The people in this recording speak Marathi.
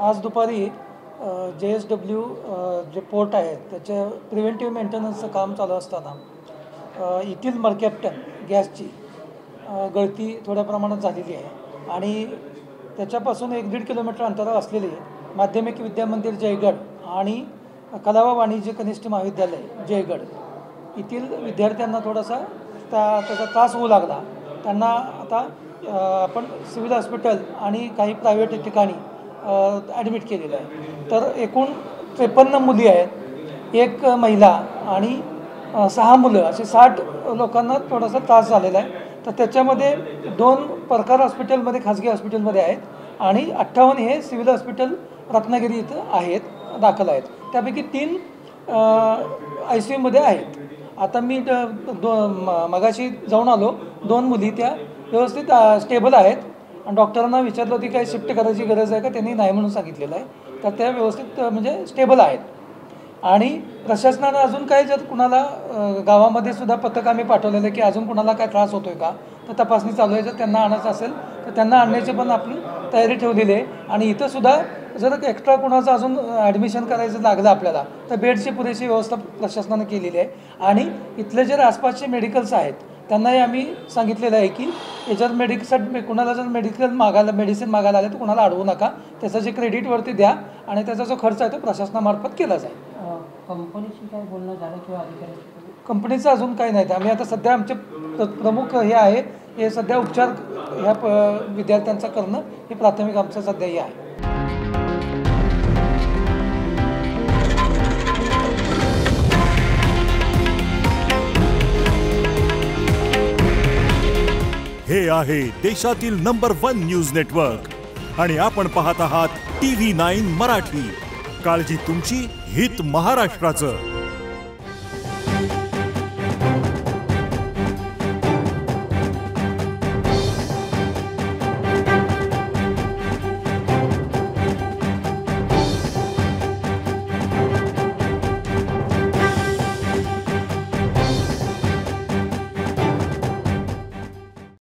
आज दुपारी JSW जे पोर्ट आहे त्याच्या प्रिव्हेंटिव्ह मेंटेनन्सचं काम चालू असताना इथील मर्कॅप्टन गॅसची गळती थोड्या प्रमाणात झालेली आहे आणि त्याच्यापासून 1-1.5 किलोमीटर अंतरावर असलेले माध्यमिक विद्यामंदिर जयगड आणि कला व वाणिज्य कनिष्ठ महाविद्यालय जयगड येथील विद्यार्थ्यांना थोडासा त्याचा त्रास होऊ लागला. त्यांना आता आपण सिव्हिल हॉस्पिटल आणि काही प्रायव्हेट ठिकाणी ॲडमिट केलेलं आहे. तर एकूण 53 मुली आहेत, 1 महिला आणि 6 मुलं असे 60 लोकांना थोडासा त्रास झालेला आहे. तर त्याच्यामध्ये 2 प्रकार हॉस्पिटलमध्ये खाजगी हॉस्पिटलमध्ये आहेत आणि 58 हे सिव्हिल हॉस्पिटल रत्नागिरी इथं आहेत, दाखल आहेत. त्यापैकी 3 ICUमध्ये आहेत. आता मी मगाशी जाऊन आलो, 2 मुली त्या व्यवस्थित स्टेबल आहेत आणि डॉक्टरांना विचारलं होती काही शिफ्ट करायची गरज आहे का, त्यांनी नाही म्हणून सांगितलेलं आहे. तर त्या व्यवस्थित म्हणजे स्टेबल आहेत. आणि प्रशासनानं अजून काही जर कुणाला गावामध्ये सुद्धा पथक आम्ही पाठवलेलं आहे की अजून कुणाला काय त्रास होतो आहे का तर तपासणी चालू आहे. जर त्यांना आणायचं असेल तर त्यांना आणण्याची पण आपली तयारी ठेवलेली आहे. आणि इथं सुद्धा जर एक्स्ट्रा कुणाचं अजून ॲडमिशन करायचं लागलं आपल्याला तर बेडची पुरेशी व्यवस्था प्रशासनानं केलेली आहे. आणि इथले जर आसपासचे मेडिकल्स आहेत त्यांनाही आम्ही सांगितलेलं आहे की याच्यात मेडिकलसाठी कुणाला जर मेडिसिन मागायला आले तर कुणाला अडवू नका, त्याचं जे क्रेडिटवरती द्या आणि त्याचा जो खर्च आहे तो प्रशासनामार्फत केला जाईल. कंपनीशी काय बोलणं झालं किंवा अधिकाऱ्यांशी? कंपनीचं अजून काही नाही. आम्ही आता सध्या आमचे प्रमुख हे आहे हे सध्या उपचार ह्या विद्यार्थ्यांचा करणं हे प्राथमिक आमचं सध्या हे आहे. हे आहे देशातील नंबर 1 न्यूज नेटवर्क आणि आपण पाहत आहात TV9 मराठी. काळजी तुमची, हित महाराष्ट्राचं.